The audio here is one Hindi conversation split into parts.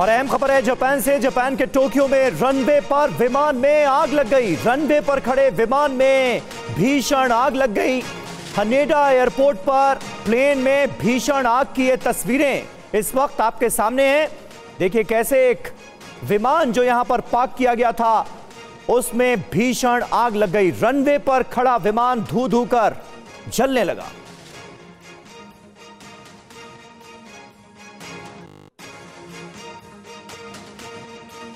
और अहम खबर है जापान से। जापान के टोक्यो में रनवे पर विमान में आग लग गई। रनवे पर खड़े विमान में भीषण आग लग गई। हनेडा एयरपोर्ट पर प्लेन में भीषण आग की ये तस्वीरें इस वक्त आपके सामने हैं। देखिए कैसे एक विमान जो यहां पर पार्क किया गया था उसमें भीषण आग लग गई। रनवे पर खड़ा विमान धू धू कर जलने लगा।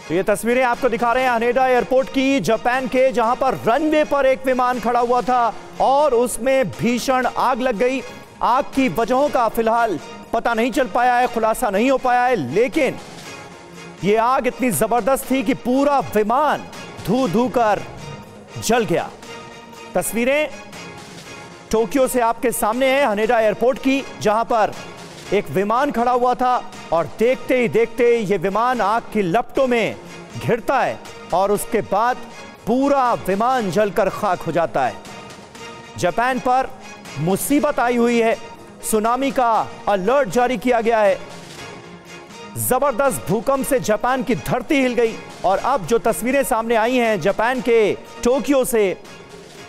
तो ये तस्वीरें आपको दिखा रहे हैं हनेडा एयरपोर्ट की, जापान के, जहां पर रनवे पर एक विमान खड़ा हुआ था और उसमें भीषण आग लग गई। आग की वजहों का फिलहाल पता नहीं चल पाया है, खुलासा नहीं हो पाया है, लेकिन ये आग इतनी जबरदस्त थी कि पूरा विमान धू धू कर जल गया। तस्वीरें टोक्यो से आपके सामने हैं, हनेडा एयरपोर्ट की, जहां पर एक विमान खड़ा हुआ था और देखते ही देखते ये विमान आग की लपटों में घिरता है और उसके बाद पूरा विमान जलकर खाक हो जाता है। जापान पर मुसीबत आई हुई है, सुनामी का अलर्ट जारी किया गया है। जबरदस्त भूकंप से जापान की धरती हिल गई और अब जो तस्वीरें सामने आई हैं जापान के टोक्यो से,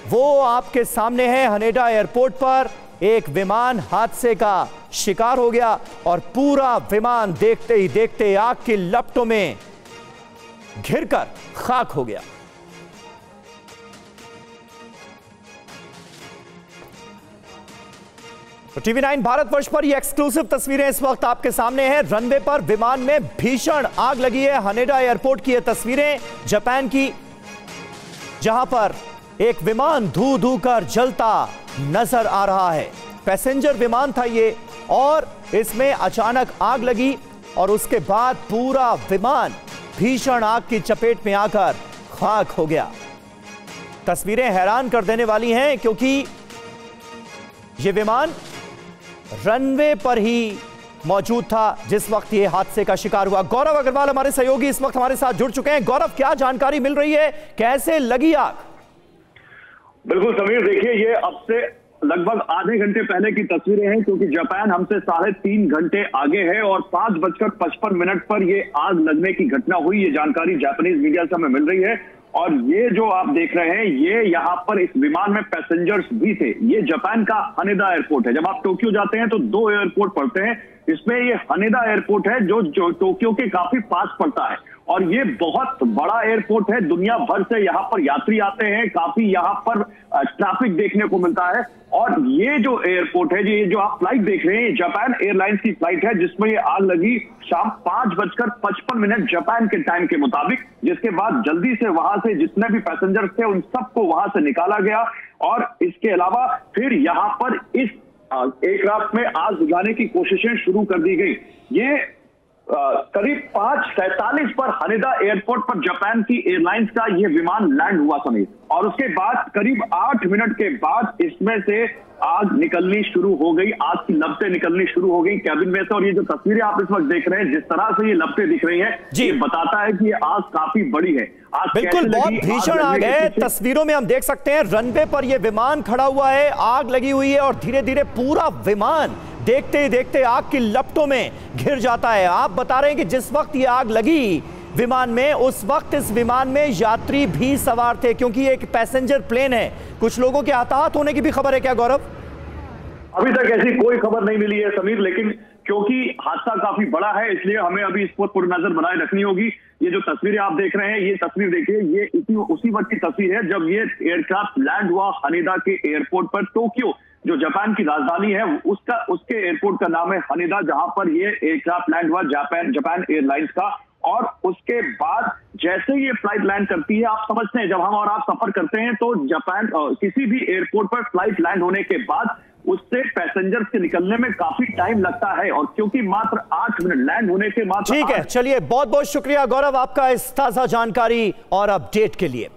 वो आपके सामने है। हनेडा एयरपोर्ट पर एक विमान हादसे का शिकार हो गया और पूरा विमान देखते ही देखते आग की लपटों में घिरकर खाक हो गया। तो टीवी9 भारतवर्ष पर ये एक्सक्लूसिव तस्वीरें इस वक्त आपके सामने हैं। रनवे पर विमान में भीषण आग लगी है। हनेडा एयरपोर्ट की ये तस्वीरें जापान की, जहां पर एक विमान धू धू कर जलता नजर आ रहा है। पैसेंजर विमान था ये और इसमें अचानक आग लगी और उसके बाद पूरा विमान भीषण आग की चपेट में आकर खाक हो गया। तस्वीरें हैरान कर देने वाली हैं क्योंकि यह विमान रनवे पर ही मौजूद था जिस वक्त यह हादसे का शिकार हुआ। गौरव अग्रवाल हमारे सहयोगी इस वक्त हमारे साथ जुड़ चुके हैं। गौरव, क्या जानकारी मिल रही है, कैसे लगी आग? बिल्कुल समीर, देखिए ये अब से लगभग आधे घंटे पहले की तस्वीरें हैं क्योंकि जापान हमसे 3.5 घंटे आगे है और 5:55 पर ये आग लगने की घटना हुई। ये जानकारी जापानीज मीडिया से हमें मिल रही है और ये जो आप देख रहे हैं ये यहाँ पर इस विमान में पैसेंजर्स भी थे। ये जापान का हनेडा एयरपोर्ट है। जब आप टोक्यो जाते हैं तो 2 एयरपोर्ट पड़ते हैं, इसमें ये हनेडा एयरपोर्ट है जो टोक्यो के काफी पास पड़ता है और ये बहुत बड़ा एयरपोर्ट है। दुनिया भर से यहाँ पर यात्री आते हैं, काफी यहाँ पर ट्रैफिक देखने को मिलता है। और ये जो एयरपोर्ट है, ये जो आप फ्लाइट देख रहे हैं, जापान एयरलाइंस की फ्लाइट है जिसमें ये आग लगी शाम 5:55 जापान के टाइम के मुताबिक, जिसके बाद जल्दी से वहां से जितने भी पैसेंजर्स थे उन सबको वहां से निकाला गया और इसके अलावा फिर यहाँ पर इस एयरक्राफ्ट में आग बुझाने की कोशिशें शुरू कर दी गई। ये करीब 5:47 पर हनेडा एयरपोर्ट पर जापान की एयरलाइंस का यह विमान लैंड हुआ समीर, और उसके बाद करीब 8 मिनट के बाद इसमें से आग निकलनी शुरू हो गई। आग की लपटें निकलनी शुरू हो गई कैबिन में से और ये जो तस्वीरें आप इस वक्त देख रहे हैं, जिस तरह से ये लपटें दिख रही हैं, ये बताता है कि ये आग काफी बड़ी है। बिल्कुल, बहुत भीषण आग है। तस्वीरों में हम देख सकते हैं रनवे पर यह विमान खड़ा हुआ है, आग लगी हुई है और धीरे धीरे पूरा विमान देखते ही देखते आग की लपटों में घिर जाता है। आप बता रहे हैं कि जिस वक्त ये आग लगी विमान में, उस वक्त इस विमान में यात्री भी सवार थे क्योंकि एक पैसेंजर प्लेन है। कुछ लोगों के हताहत होने की भी खबर है क्या गौरव? अभी तक ऐसी कोई खबर नहीं मिली है समीर, लेकिन क्योंकि हादसा काफी बड़ा है इसलिए हमें अभी इस पर पूरी नजर बनाए रखनी होगी। ये जो तस्वीरें आप देख रहे हैं, ये तस्वीर देखिए, ये उसी वक्त की तस्वीर है जब ये एयरक्राफ्ट लैंड हुआ हनेडा के एयरपोर्ट पर। टोक्यो जो जापान की राजधानी है उसके एयरपोर्ट का नाम है हनेडा, जहां पर ये एयरक्राफ्ट लैंड हुआ जापान एयरलाइंस का। और उसके बाद जैसे ये फ्लाइट लैंड करती है, आप समझते हैं जब हम और आप सफर करते हैं तो जापान किसी भी एयरपोर्ट पर फ्लाइट लैंड होने के बाद उससे पैसेंजर्स के निकलने में काफी टाइम लगता है और क्योंकि मात्र 8 मिनट लैंड होने के मात्र। ठीक है, चलिए, बहुत बहुत शुक्रिया गौरव आपका इस ताजा जानकारी और अपडेट के लिए।